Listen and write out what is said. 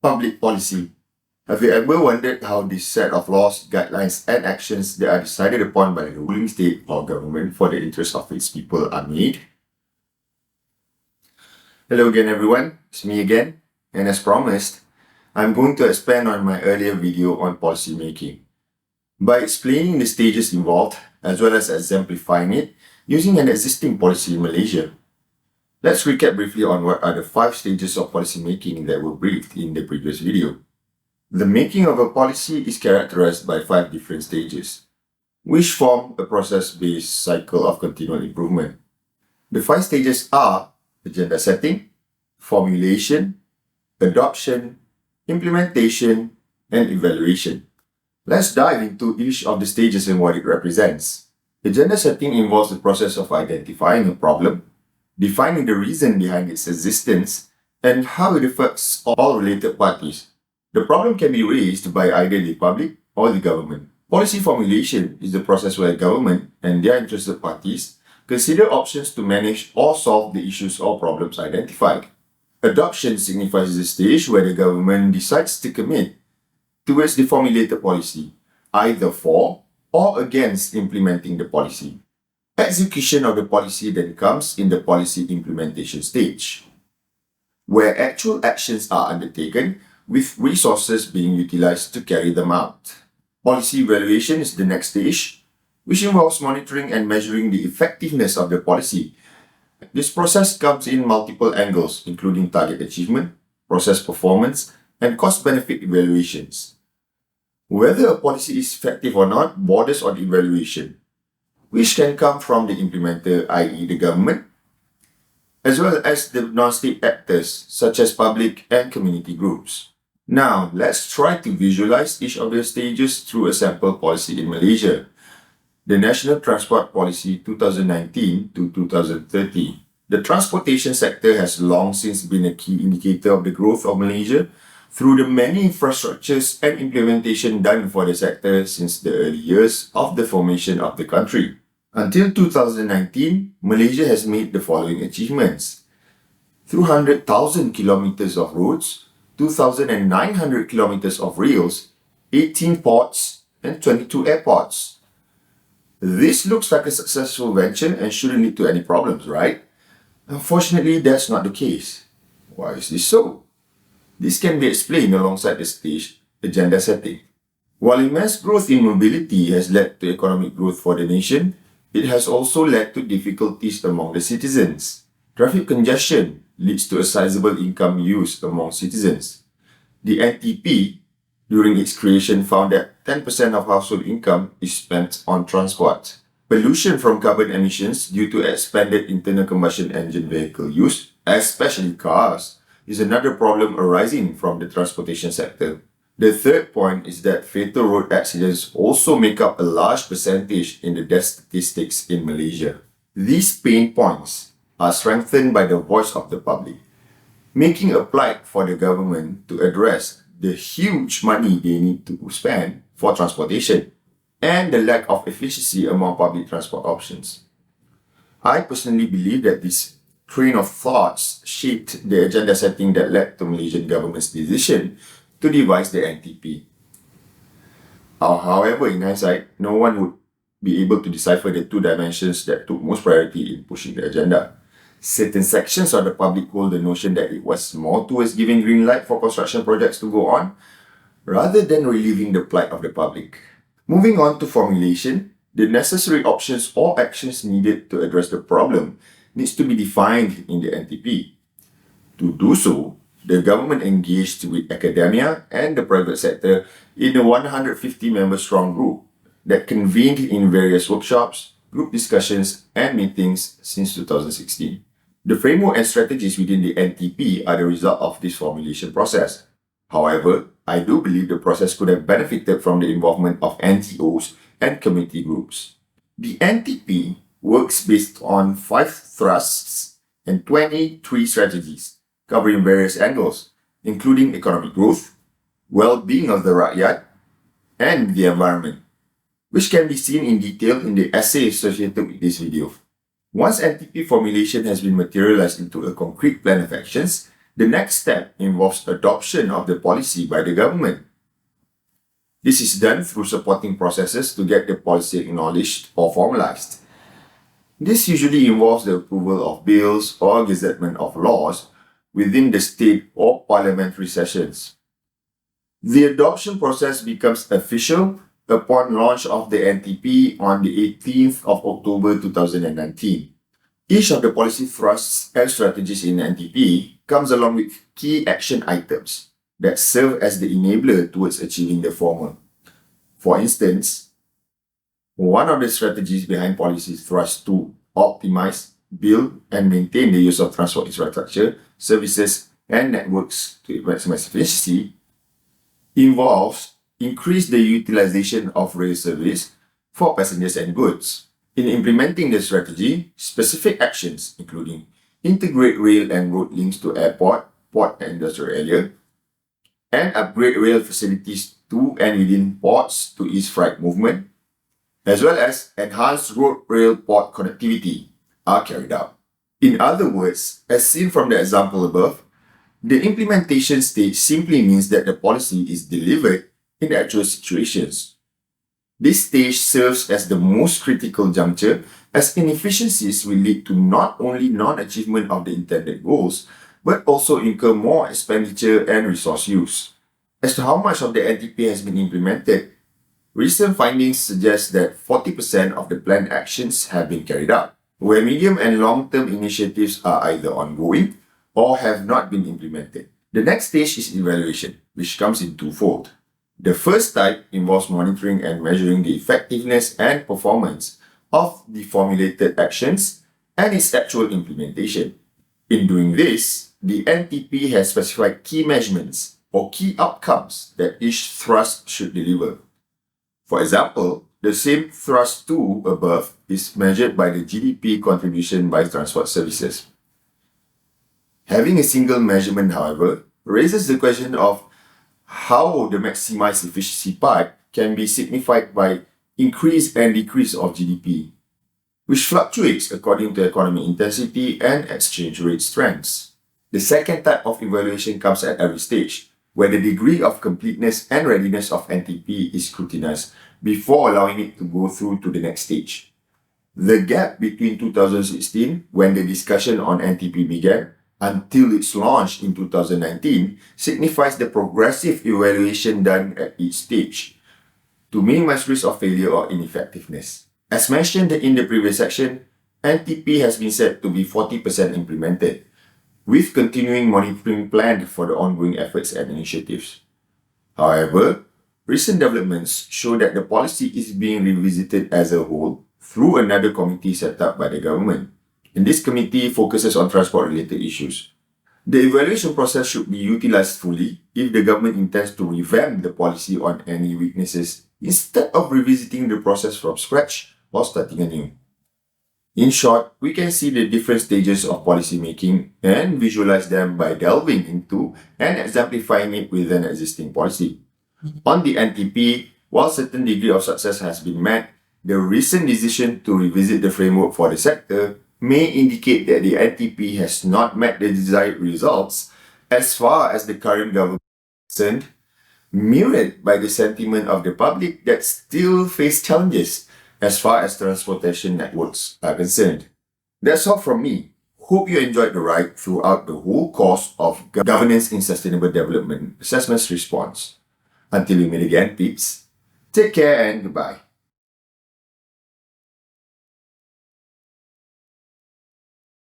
Public policy. Have you ever wondered how this set of laws, guidelines, and actions that are decided upon by the ruling state or government for the interest of its people are made? Hello again everyone, it's me again, and as promised, I'm going to expand on my earlier video on policy making by explaining the stages involved as well as exemplifying it using an existing policy in Malaysia. Let's recap briefly on what are the 5 stages of policy making that were briefed in the previous video. The making of a policy is characterized by 5 different stages, which form a process-based cycle of continual improvement. The 5 stages are agenda setting, formulation, adoption, implementation, and evaluation. Let's dive into each of the stages and what it represents. Agenda setting involves the process of identifying a problem, defining the reason behind its existence, and how it affects all related parties. The problem can be raised by either the public or the government. Policy formulation is the process where government and their interested parties consider options to manage or solve the issues or problems identified. Adoption signifies the stage where the government decides to commit towards the formulated policy, either for or against implementing the policy. Execution of the policy then comes in the policy implementation stage, where actual actions are undertaken with resources being utilized to carry them out. Policy evaluation is the next stage, which involves monitoring and measuring the effectiveness of the policy. This process comes in multiple angles, including target achievement, process performance, and cost-benefit evaluations. Whether a policy is effective or not borders on evaluation, which can come from the implementer, i.e. the government, as well as the non-state actors such as public and community groups. Now, let's try to visualize each of the stages through a sample policy in Malaysia. The National Transport Policy 2019 to 2030. The transportation sector has long since been a key indicator of the growth of Malaysia through the many infrastructures and implementation done for the sector since the early years of the formation of the country. Until 2019, Malaysia has made the following achievements: 200,000 kilometers of roads, 2,900 kilometers of rails, 18 ports, and 22 airports. This looks like a successful venture and shouldn't lead to any problems, right? Unfortunately, that's not the case. Why is this so? This can be explained alongside the stage agenda setting. While immense growth in mobility has led to economic growth for the nation, it has also led to difficulties among the citizens. Traffic congestion leads to a sizable income use among citizens. The NTP, during its creation, found that 10% of household income is spent on transport. Pollution from carbon emissions due to expanded internal combustion engine vehicle use, especially cars, is another problem arising from the transportation sector. The third point is that fatal road accidents also make up a large percentage in the death statistics in Malaysia. These pain points are strengthened by the voice of the public, making a plight for the government to address the huge money they need to spend for transportation and the lack of efficiency among public transport options. I personally believe that this train of thoughts shaped the agenda setting that led to Malaysian government's decision to devise the NTP. However, in hindsight, no one would be able to decipher the 2 dimensions that took most priority in pushing the agenda. Certain sections of the public hold the notion that it was more towards giving green light for construction projects to go on, rather than relieving the plight of the public. Moving on to formulation, the necessary options or actions needed to address the problem needs to be defined in the NTP. To do so, the government engaged with academia and the private sector in a 150-member strong group that convened in various workshops, group discussions, and meetings since 2016. The framework and strategies within the NTP are the result of this formulation process. However, I do believe the process could have benefited from the involvement of NGOs and community groups. The NTP works based on 5 thrusts and 23 strategies, covering various angles, including economic growth, well-being of the rakyat, and the environment, which can be seen in detail in the essay associated with this video. Once NTP formulation has been materialized into a concrete plan of actions, The next step involves adoption of the policy by the government. This is done through supporting processes to get the policy acknowledged or formalized. This usually involves the approval of bills or gazettement of laws within the state or parliamentary sessions. The adoption process becomes official upon launch of the NTP on the 18th of October 2019. Each of the policy thrusts and strategies in NTP comes along with key action items that serve as the enabler towards achieving the former. For instance, one of the strategies behind policy thrusts to optimize, build, and maintain the use of transport infrastructure, services, and networks to maximize efficiency involves increase the utilization of rail service for passengers and goods. In implementing the strategy, specific actions including integrate rail and road links to airport, port and industrial area, and upgrade rail facilities to and within ports to ease freight movement, as well as enhance road rail port connectivity are carried out. In other words, as seen from the example above, the implementation stage simply means that the policy is delivered in actual situations. This stage serves as the most critical juncture as inefficiencies will lead to not only non-achievement of the intended goals, but also incur more expenditure and resource use. As to how much of the NTP has been implemented, recent findings suggest that 40% of the planned actions have been carried out, where medium and long-term initiatives are either ongoing or have not been implemented. The next stage is evaluation, which comes in twofold. The first type involves monitoring and measuring the effectiveness and performance of the formulated actions and its actual implementation. In doing this, the NTP has specified key measurements or key outcomes that each thrust should deliver. For example, the same thrust 2 above is measured by the GDP contribution by transport services. Having a single measurement, however, raises the question of how the maximized efficiency part can be signified by increase and decrease of GDP, which fluctuates according to economic intensity and exchange rate strengths. The second type of evaluation comes at every stage, where the degree of completeness and readiness of NTP is scrutinized before allowing it to go through to the next stage. The gap between 2016, when the discussion on NTP began, until its launch in 2019 signifies the progressive evaluation done at each stage to minimize risk of failure or ineffectiveness. As mentioned in the previous section, NTP has been said to be 40% implemented, with continuing monitoring planned for the ongoing efforts and initiatives. However, recent developments show that the policy is being revisited as a whole through another committee set up by the government. And this committee focuses on transport-related issues. The evaluation process should be utilized fully if the government intends to revamp the policy on any weaknesses instead of revisiting the process from scratch or starting anew. In short, we can see the different stages of policy making and visualize them by delving into and exemplifying it with an existing policy. On the NTP, while certain degree of success has been met, the recent decision to revisit the framework for the sector may indicate that the NTP has not met the desired results as far as the current government is concerned, mirrored by the sentiment of the public that still face challenges as far as transportation networks are concerned. That's all from me. Hope you enjoyed the ride throughout the whole course of Governance in Sustainable Development Assessment's response. Until we meet again, peeps, take care and goodbye.